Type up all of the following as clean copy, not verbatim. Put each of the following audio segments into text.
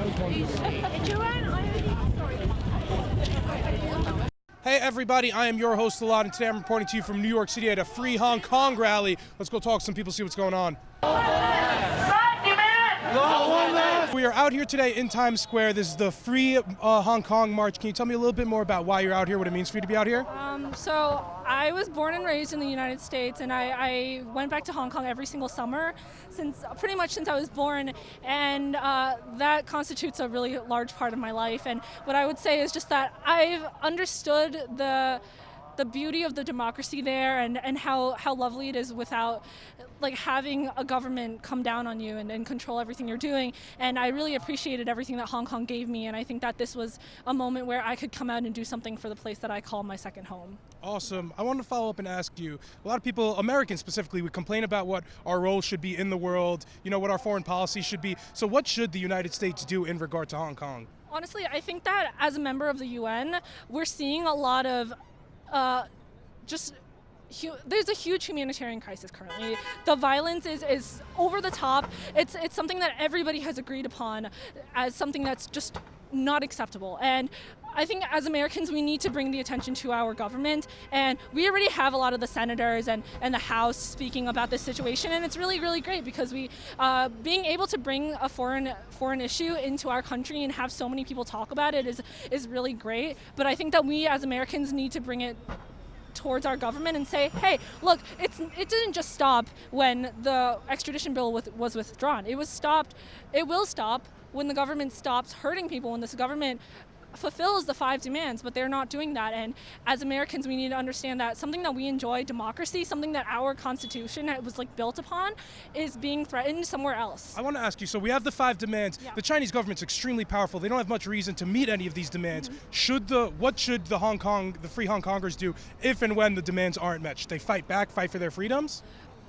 Hey everybody, I am your host Elad, and today I'm reporting to you from New York City at a Free Hong Kong rally. Let's go talk to some people, see what's going on. We are out here today in Times Square. This is the Free Hong Kong March. Can you tell me a little bit more about why you're out here, what it means for you to be out here? So I was born and raised in the United States, and I went back to Hong Kong every single summer pretty much since I was born, and that constitutes a really large part of my life. And what I would say is just that I've understood the beauty of the democracy there, and how lovely it is without having a government come down on you and control everything you're doing. And I really appreciated everything that Hong Kong gave me, and I think that this was a moment where I could come out and do something for the place that I call my second home. Awesome. I want to follow up and ask you, a lot of people, Americans specifically, would complain about what our role should be in the world, what our foreign policy should be. So what should the United States do in regard to Hong Kong? Honestly, I think that as a member of the UN, we're seeing a lot of there's a huge humanitarian crisis currently. The violence is over the top. It's something that everybody has agreed upon as something that's just not acceptable. And I think as Americans, we need to bring the attention to our government. And we already have a lot of the senators and the House speaking about this situation. And it's really, really great because we being able to bring a foreign issue into our country and have so many people talk about it is really great. But I think that we as Americans need to bring it towards our government and say, hey, look, it didn't just stop when the extradition bill was withdrawn. It will stop when the government stops hurting people, when this government fulfills the 5 demands, but they're not doing that. And as Americans, we need to understand that something that we enjoy, democracy, something that our Constitution was built upon, is being threatened somewhere else. I want to ask you, so we have the 5 demands. Yeah. The Chinese government's extremely powerful. They don't have much reason to meet any of these demands. Mm-hmm. What should the Free Hong Kongers do if and when the demands aren't met? Should they fight back, fight for their freedoms?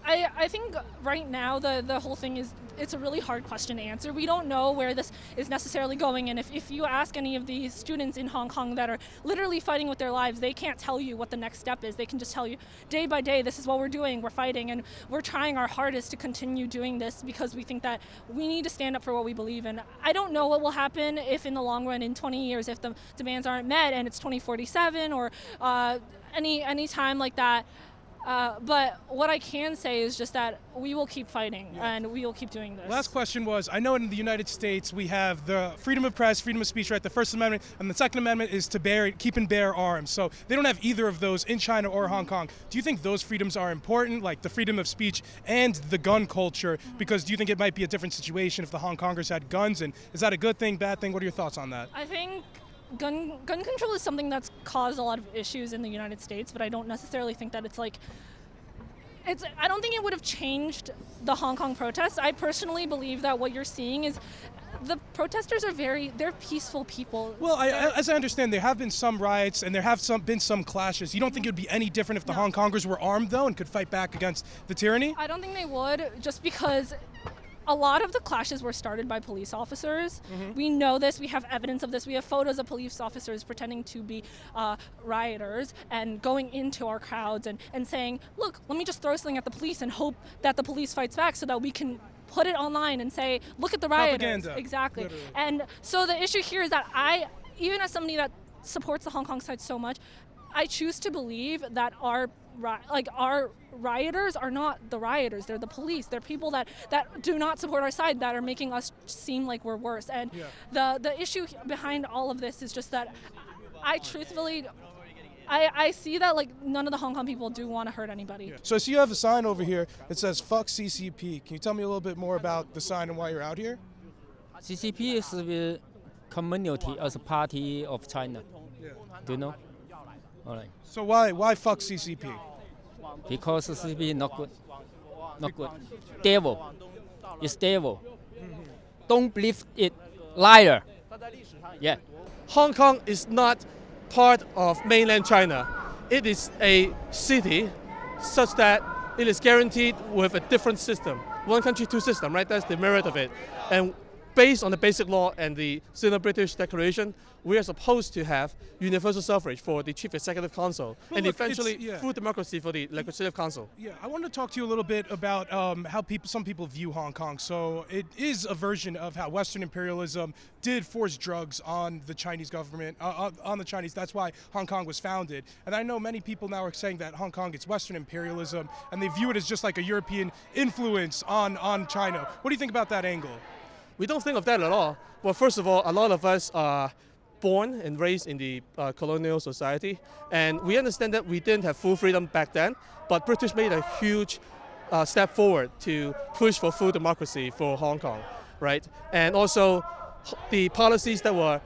I think right now the whole thing it's a really hard question to answer. We don't know where this is necessarily going, and if you ask any of the students in Hong Kong that are literally fighting with their lives, they can't tell you what the next step is. They can just tell you day by day, this is what we're doing, we're fighting, and we're trying our hardest to continue doing this because we think that we need to stand up for what we believe in. I don't know what will happen if in the long run, in 20 years, if the demands aren't met and it's 2047 or any time like that. But what I can say is just that we will keep fighting, and we will keep doing this. Last question was, I know in the United States we have the freedom of press, freedom of speech right, the First Amendment, and the Second Amendment is to keep and bear arms. So they don't have either of those in China or Hong Kong. Do you think those freedoms are important, like the freedom of speech and the gun culture? Because do you think it might be a different situation if the Hong Kongers had guns? And is that a good thing, bad thing? What are your thoughts on that? I think gun control is something that's caused a lot of issues in the United States, but I don't necessarily think that I don't think it would have changed the Hong Kong protests. I personally believe that what you're seeing is the protesters they're peaceful people. Well, as I understand, there have been some riots and there have been some clashes. You don't think it would be any different if the Hong Kongers were armed, though, and could fight back against the tyranny? I don't think they would, just because a lot of the clashes were started by police officers. Mm-hmm. We know this. We have evidence of this. We have photos of police officers pretending to be rioters and going into our crowds and saying, look, let me just throw something at the police and hope that the police fights back so that we can put it online and say, look at the rioters. Propaganda. Exactly. Literally. And so the issue here is that even as somebody that supports the Hong Kong side so much, I choose to believe that our rioters are not the rioters. They're the police. They're people that do not support our side, that are making us seem like we're worse. And the issue behind all of this is just that I truthfully, I see that none of the Hong Kong people do want to hurt anybody. Yeah. So I see you have a sign over here that says "Fuck CCP." Can you tell me a little bit more about the sign and why you're out here? CCP is the community as a party of China. Yeah. Do you know? All right. So why fuck CCP? Because CCP not good. Not good. Devil. It's devil. Mm-hmm. Don't believe it. Liar. Yeah. Hong Kong is not part of mainland China. It is a city such that it is guaranteed with a different system. One country, two system, right? That's the merit of it. And based on the Basic Law and the Sino-British Declaration, we are supposed to have universal suffrage for the Chief Executive Council Well, and look, eventually it's- full democracy for the Legislative Council. Yeah, I wanted to talk to you a little bit about how some people view Hong Kong. So it is a version of how Western imperialism did force drugs on the Chinese government, on the Chinese. That's why Hong Kong was founded. And I know many people now are saying that Hong Kong is Western imperialism, and they view it as just like a European influence on China. What do you think about that angle? We don't think of that at all. Well, first of all, a lot of us are born and raised in the colonial society, and we understand that we didn't have full freedom back then, but British made a huge step forward to push for full democracy for Hong Kong, right? And also the policies that were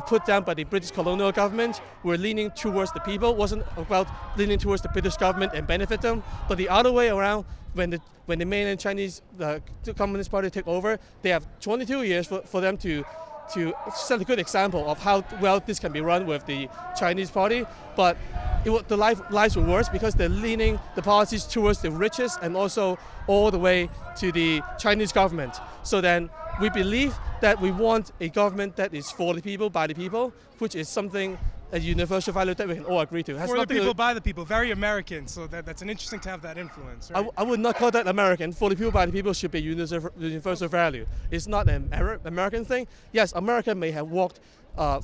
put down by the British colonial government were leaning towards the people, wasn't about leaning towards the British government and benefit them, but the other way around. When the mainland Chinese, the Communist Party take over, they have 22 years for them to set a good example of how well this can be run with the Chinese party. But the lives were worse because they're leaning the policies towards the richest and also all the way to the Chinese government. So then we believe that we want a government that is for the people, by the people, which is something, a universal value that we can all agree to. It has For the nothing to people, do- by the people, very American. So that's an interesting to have that influence. Right? I would not call that American. For the people, by the people should be universal value. It's not an American thing. Yes, America may have walked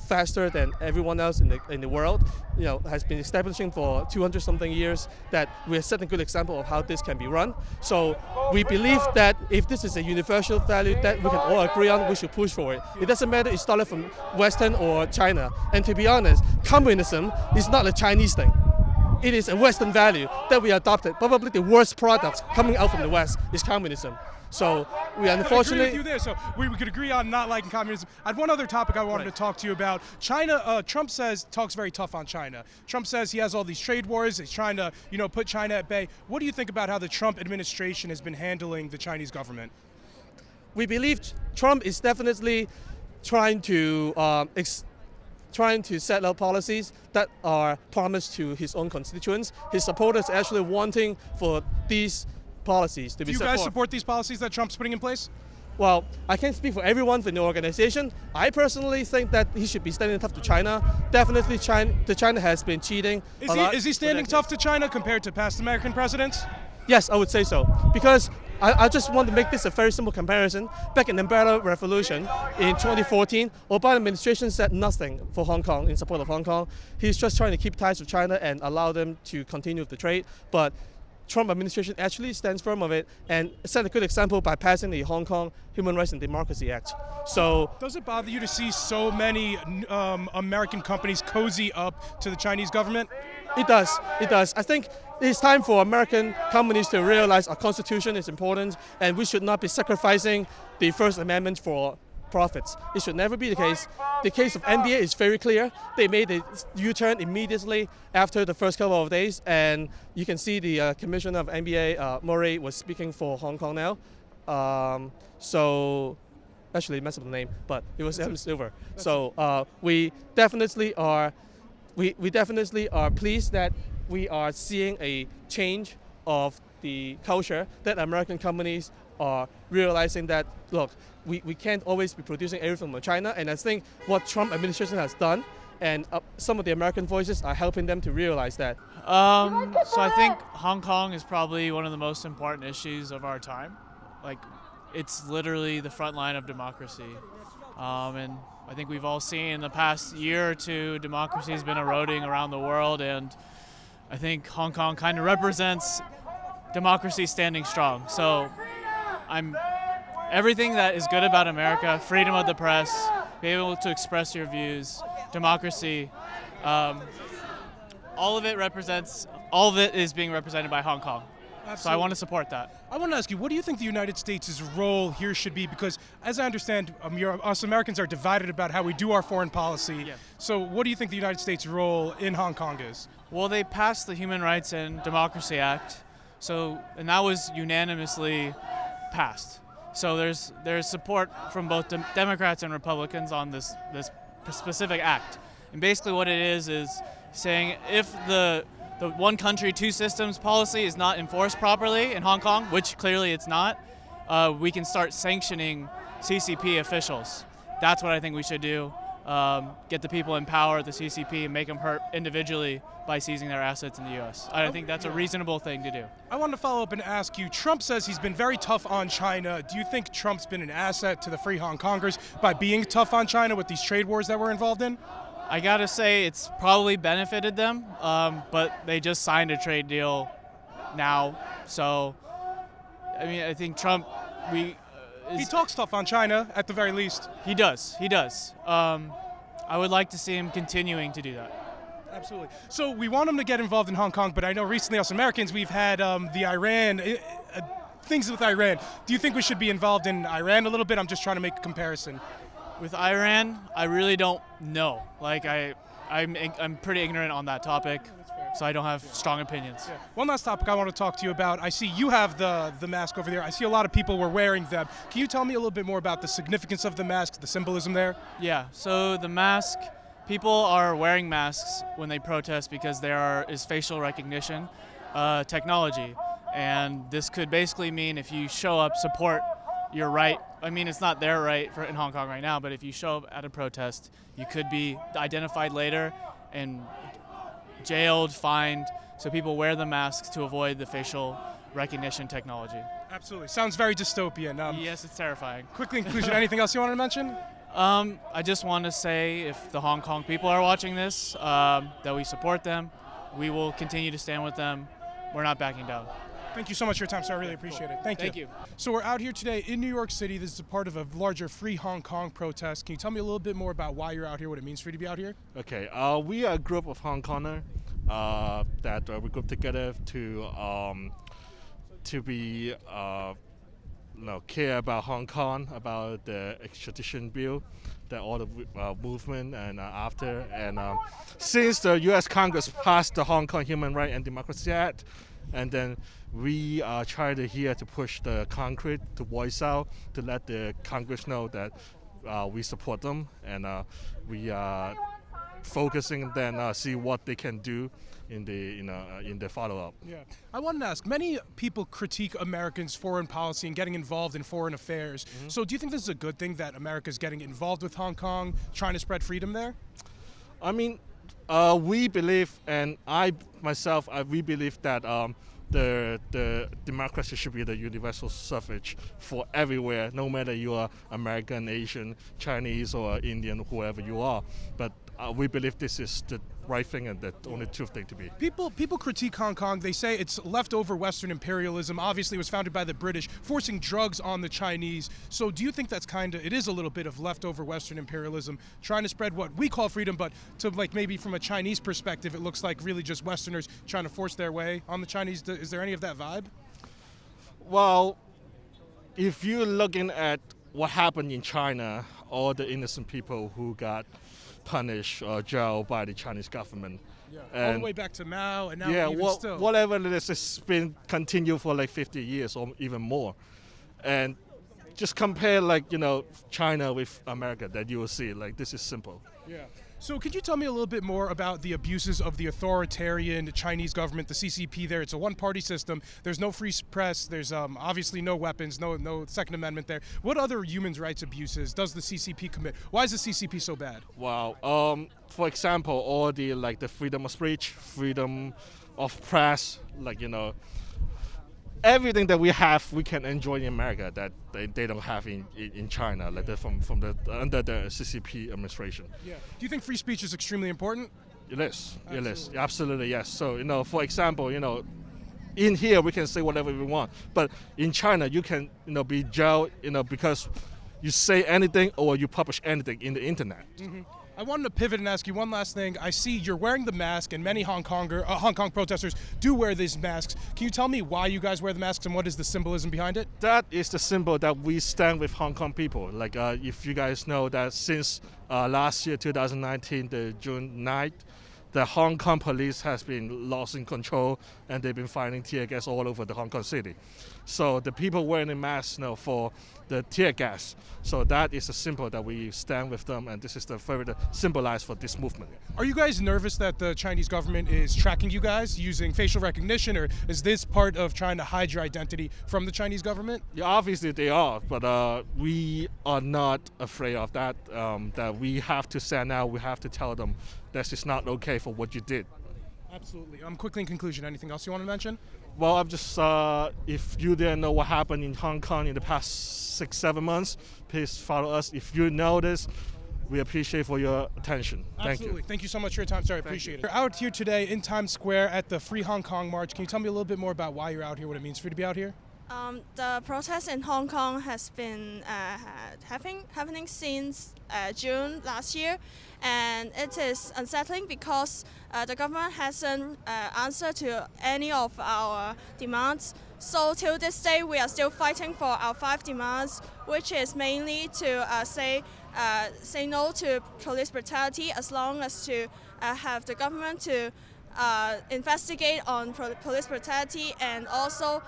faster than everyone else in the world. You know, has been establishing for 200 something years that we are setting a good example of how this can be run. So we believe that if this is a universal value that we can all agree on, we should push for it. It doesn't matter it started from Western or China. And to be honest, communism is not a Chinese thing. It is a Western value that we adopted. Probably the worst product coming out from the West is communism. So we I agree unfortunately. with you there. So we could agree on not liking communism. I had one other topic I wanted to talk to you about. China. Trump talks very tough on China. Trump says he has all these trade wars. He's trying to put China at bay. What do you think about how the Trump administration has been handling the Chinese government? We believe Trump is definitely trying to set out policies that are promised to his own constituents. His supporters are actually wanting for these policies to be Do you set guys forth. support these policies that Trump's putting in place? Well, I can't speak for everyone in the organization. I personally think that he should be standing tough to China. Definitely, China has been cheating. Is he standing tough to China compared to past American presidents? Yes, I would say so. Because I just want to make this a very simple comparison. Back in the Umbrella Revolution in 2014, Obama administration said nothing for Hong Kong in support of Hong Kong. He's just trying to keep ties with China and allow them to continue the trade. But Trump administration actually stands firm of it and set a good example by passing the Hong Kong Human Rights and Democracy Act. So Does it bother you to see so many American companies cozy up to the Chinese government? it does. I think it's time for American companies to realize our Constitution is important and we should not be sacrificing the First Amendment for profits. It should never be the case. The case of NBA is very clear. They made a U-turn immediately after the first couple of days, and you can see the commissioner of NBA, Murray, was speaking for Hong Kong now. So, actually, messed up the name, but it was Adam Silver. So we definitely are pleased that we are seeing a change of the culture, that American companies are realizing that, look, we can't always be producing everything from China. And I think what Trump administration has done, and some of the American voices are helping them to realize that. So I think Hong Kong is probably one of the most important issues of our time. Like, it's literally the front line of democracy. And I think we've all seen in the past year or two, democracy has been eroding around the world, and I think Hong Kong kind of represents democracy standing strong. So everything that is good about America, freedom of the press, be able to express your views, democracy, all of it is being represented by Hong Kong. So I want to support that. I want to ask you, what do you think the United States' role here should be? Because as I understand, us Americans are divided about how we do our foreign policy. Yeah. So what do you think the United States' role in Hong Kong is? Well, they passed the Human Rights and Democracy Act, and that was unanimously passed. So there's support from both Democrats and Republicans on this specific act. And basically what it is saying if the one country, two systems policy is not enforced properly in Hong Kong, which clearly it's not, we can start sanctioning CCP officials. That's what I think we should do. Get the people in power at the CCP and make them hurt individually by seizing their assets in the U.S. I think that's a reasonable thing to do. I wanted to follow up and ask you, Trump says he's been very tough on China. Do you think Trump's been an asset to the Free Hong Kongers by being tough on China with these trade wars that we're involved in? I gotta say it's probably benefited them, but they just signed a trade deal now. So, I mean, I think Trump, He talks tough on China, at the very least. He does. I would like to see him continuing to do that. Absolutely. So we want him to get involved in Hong Kong, but I know recently us Americans, we've had the Iran, things with Iran. Do you think we should be involved in Iran a little bit? I'm just trying to make a comparison. With Iran, I really don't know. Like, I'm pretty ignorant on that topic, so I don't have strong opinions. Yeah. One last topic I want to talk to you about. I see you have the mask over there. I see a lot of people were wearing them. Can you tell me a little bit more about the significance of the mask, the symbolism there? Yeah, so the mask, people are wearing masks when they protest because there is facial recognition technology. And this could basically mean if you show up, support your right. I mean, it's not their right in Hong Kong right now, but if you show up at a protest, you could be identified later and jailed, fined. So people wear the masks to avoid the facial recognition technology. Absolutely. Sounds very dystopian. Yes, it's terrifying. Quickly, in conclusion, anything else you want to mention? I just want to say if the Hong Kong people are watching this, that we support them. We will continue to stand with them. We're not backing down. Thank you so much for your time, sir. I really appreciate it. Thank you. So we're out here today in New York City. This is a part of a larger Free Hong Kong protest. Can you tell me a little bit more about why you're out here, what it means for you to be out here? Okay, we are a group of Hong Kongers that we group together to be care about Hong Kong, about the extradition bill, that all the movement and after. And since the U.S. Congress passed the Hong Kong Human Rights and Democracy Act, and then we are trying to push the concrete to voice out to let the Congress know that we support them, and we are focusing then see what they can do in the follow-up. Yeah, I wanted to ask. Many people critique Americans' foreign policy and getting involved in foreign affairs. Mm-hmm. So, do you think this is a good thing that America's getting involved with Hong Kong, trying to spread freedom there? I mean, we believe, and we believe that the democracy should be the universal suffrage for everywhere, no matter you are American, Asian, Chinese, or Indian, whoever you are. But we believe this is the right thing and the only true thing to be. People critique Hong Kong. They say it's leftover Western imperialism. Obviously, it was founded by the British, forcing drugs on the Chinese. So do you think that's it is a little bit of leftover Western imperialism, trying to spread what we call freedom, but to maybe from a Chinese perspective, it looks like really just Westerners trying to force their way on the Chinese. Is there any of that vibe? Well, if you're looking at what happened in China, all the innocent people who got punished or jailed by the Chinese government. Yeah. All the way back to Mao, and now still. Whatever it is, it's been continued for 50 years or even more. And just compare China with America, that you will see this is simple. Yeah. So could you tell me a little bit more about the abuses of the authoritarian Chinese government, the CCP there? It's a one-party system. There's no free press. There's obviously no weapons, no Second Amendment there. What other human rights abuses does the CCP commit? Why is the CCP so bad? Wow. For example, all the the freedom of speech, freedom of press, everything that we have, we can enjoy in America that they don't have in China, under the CCP administration. Yeah. Do you think free speech is extremely important? It is. It is. Absolutely, yes. So, for example, in here we can say whatever we want, but in China you can, be jailed, because you say anything or you publish anything in the internet. Mm-hmm. I wanted to pivot and ask you one last thing. I see you're wearing the mask, and many Hong Kong protesters do wear these masks. Can you tell me why you guys wear the masks and what is the symbolism behind it? That is the symbol that we stand with Hong Kong people. If you guys know that since last year, 2019, the June 9th, the Hong Kong police has been lost in control, and they've been firing tear gas all over the Hong Kong city. So the people wearing the masks, for the tear gas. So that is a symbol that we stand with them, and this is the further symbolize for this movement. Are you guys nervous that the Chinese government is tracking you guys using facial recognition, or is this part of trying to hide your identity from the Chinese government? Yeah, obviously they are, but we are not afraid of that. That we have to stand out. We have to tell them this is not okay for what you did. Absolutely. Quickly in conclusion, anything else you want to mention? Well, I'm just, if you didn't know what happened in Hong Kong in the past 6-7 months, please follow us. If you know this, we appreciate for your attention. Thank Absolutely. you. Thank you so much for your time, sir. I appreciate it. We're out here today in Times Square at the Free Hong Kong March. Can you tell me a little bit more about why you're out here, what it means for you to be out here? The protest in Hong Kong has been happening since June last year, and it is unsettling because the government hasn't answered to any of our demands. So till this day, we are still fighting for our 5 demands, which is mainly to say no to police brutality, as long as to have the government to investigate on police brutality, and also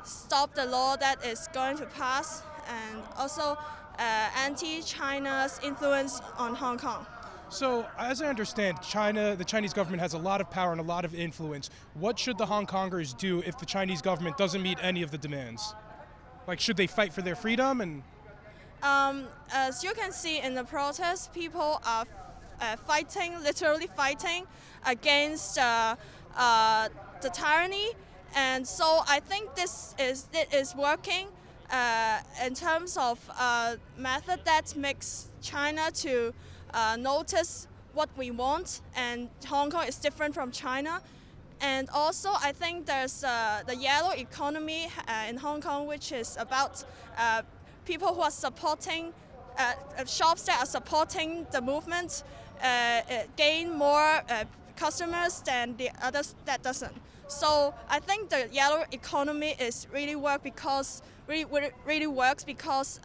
stop the law that is going to pass, and also anti-China's influence on Hong Kong. So, as I understand, the Chinese government has a lot of power and a lot of influence. What should the Hong Kongers do if the Chinese government doesn't meet any of the demands? Like, should they fight for their freedom? And as you can see in the protest, people are literally fighting against the tyranny. And so I think it is working in terms of method that makes China to notice what we want, and Hong Kong is different from China. And also I think there's the yellow economy in Hong Kong, which is about people who are supporting shops that are supporting the movement gain more customers than the others that doesn't. So I think the yellow economy is really works because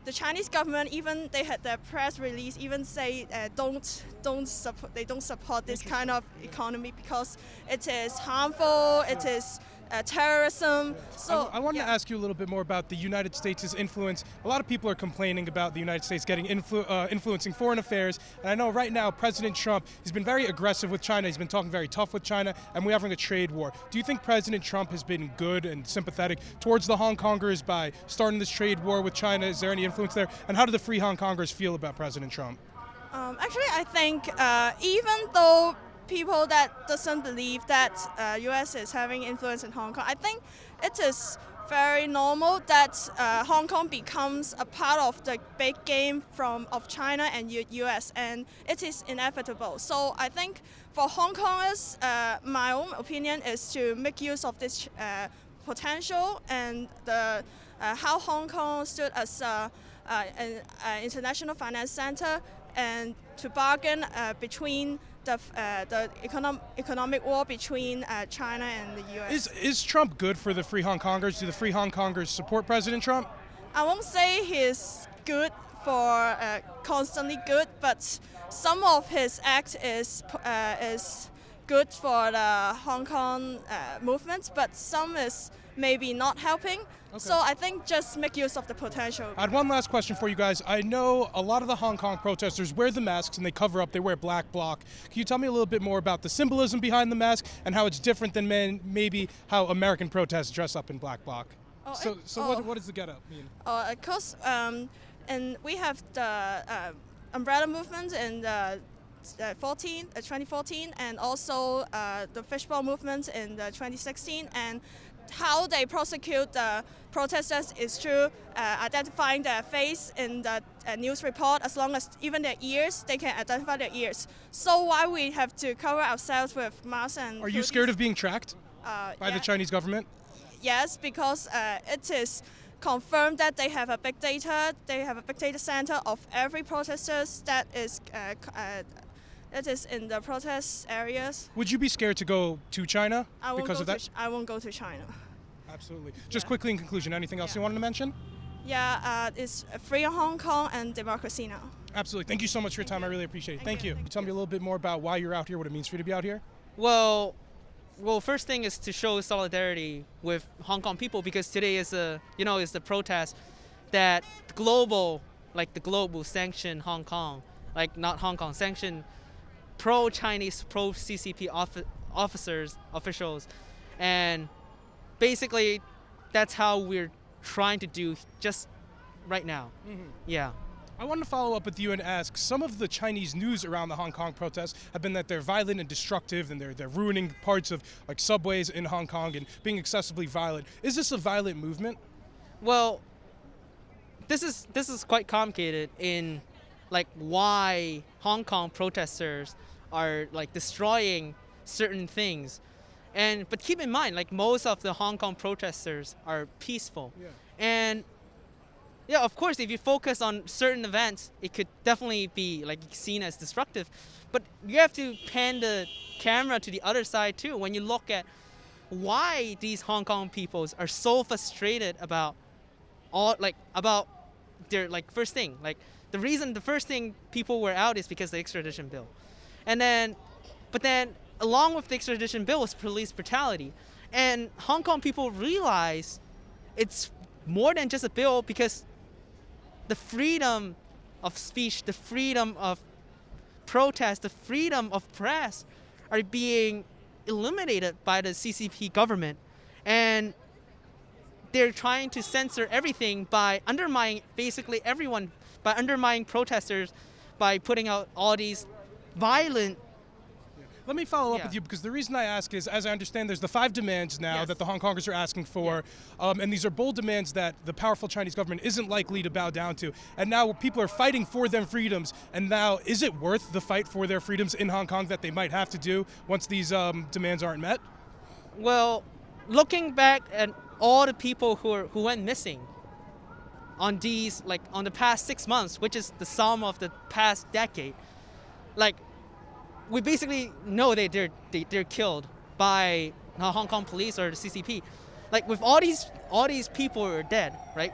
the Chinese government, even they had their press release, even say they don't support this kind of economy because it is harmful, it is terrorism. So I wanted to ask you a little bit more about the United States' influence. A lot of people are complaining about the United States getting influencing foreign affairs. And I know right now President Trump, he's been very aggressive with China. He's been talking very tough with China, and we're having a trade war. Do you think President Trump has been good and sympathetic towards the Hong Kongers by starting this trade war with China? Is there any influence there? And how do the Free Hong Kongers feel about President Trump? Actually, I think even though people that doesn't believe that U.S. is having influence in Hong Kong, I think it is very normal that Hong Kong becomes a part of the big game of China and U.S., and it is inevitable. So I think for Hong Kongers, my own opinion is to make use of this potential and how Hong Kong stood as an international finance center, and to bargain between the economic war between China and the U.S. Is Trump good for the Free Hong Kongers? Do the Free Hong Kongers support President Trump? I won't say he's good for constantly good, but some of his act is good for the Hong Kong movement, but some is maybe not helping. Okay. So I think just make use of the potential. I had one last question for you guys. I know a lot of the Hong Kong protesters wear the masks and they cover up, they wear black bloc. Can you tell me a little bit more about the symbolism behind the mask and how it's different than maybe how American protests dress up in black bloc? What does the getup mean? Of course, and we have the umbrella movement in 2014, and also the fishbowl movement in 2016, and how they prosecute the protesters is through identifying their face in the news report. As long as even their ears, they can identify their ears. So why we have to cover ourselves with masks and Are you scared of being tracked by the Chinese government? Yes, because it is confirmed that they have a big data. They have a big data center of every protesters that is in the protest areas. Would you be scared to go to China because of that? I won't go to China. Absolutely. Just quickly in conclusion, anything else you wanted to mention? Yeah, it's free Hong Kong and democracy now. Absolutely. Thank you so much for your time. I really appreciate it. Thank you. Can you tell me a little bit more about why you're out here, what it means for you to be out here? Well, well, first thing is to show solidarity with Hong Kong people, because today is is the protest that the globe will sanction Hong Kong, like not Hong Kong, sanction pro-Chinese, pro-CCP officials, and basically that's how we're trying to do just right now. Yeah. I wanted to follow up with you and ask, some of the Chinese news around the Hong Kong protests have been that they're violent and destructive, and they're ruining parts of like subways in Hong Kong and being excessively violent. Is this a violent movement? Well, this is quite complicated in like why Hong Kong protesters are like destroying certain things. But keep in mind, like most of the Hong Kong protesters are peaceful. Yeah. And yeah, of course, if you focus on certain events, it could definitely be like seen as destructive. But you have to pan the camera to the other side too. When you look at why these Hong Kong peoples are so frustrated about their first thing, like the first thing people were out is because of the extradition bill, but then along with the extradition bill was police brutality, and Hong Kong people realize it's more than just a bill, because the freedom of speech, the freedom of protest, the freedom of press are being eliminated by the CCP government. And they're trying to censor everything by undermining basically everyone, by undermining protesters, by putting out all these violent. Let me follow up with you, because the reason I ask is, as I understand, there's the 5 demands now that the Hong Kongers are asking for, and these are bold demands that the powerful Chinese government isn't likely to bow down to. And now people are fighting for their freedoms, and now is it worth the fight for their freedoms in Hong Kong that they might have to do once these demands aren't met? Well, looking back at all the people who went missing on the past 6 months, which is the sum of the past decade, we basically know they're killed by the Hong Kong police or the CCP. Like, with all these people are dead, right?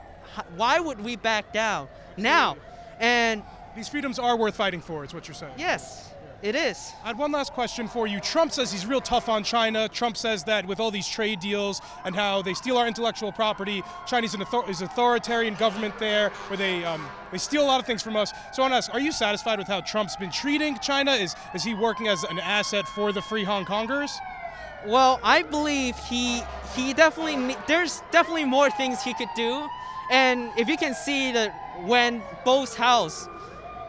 Why would we back down now? And these freedoms are worth fighting for, is what you're saying. Yes, it is. I had one last question for you. Trump says he's real tough on China. Trump says that with all these trade deals and how they steal our intellectual property, China's an authoritarian government there, where they steal a lot of things from us. So I want to ask, are you satisfied with how Trump's been treating China? Is he working as an asset for the free Hong Kongers? Well, I believe he definitely, there's definitely more things he could do. And if you can see that when both houses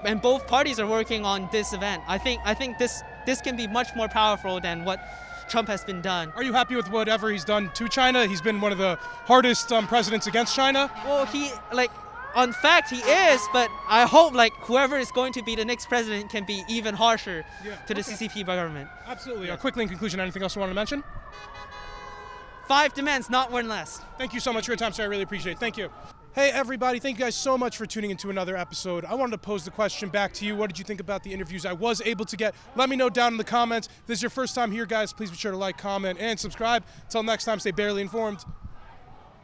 and both parties are working on this event, I think this can be much more powerful than what Trump has been done. Are you happy with whatever he's done to China? He's been one of the hardest presidents against China. Well, on fact, he is, but I hope whoever is going to be the next president can be even harsher to the CCP government. Absolutely. Quickly in conclusion, anything else you want to mention? 5 demands, not one less. Thank you so much for your time, sir. I really appreciate it. Thank you. Hey, everybody. Thank you guys so much for tuning into another episode. I wanted to pose the question back to you. What did you think about the interviews I was able to get? Let me know down in the comments. If this is your first time here, guys, please be sure to like, comment, and subscribe. Until next time, stay barely informed.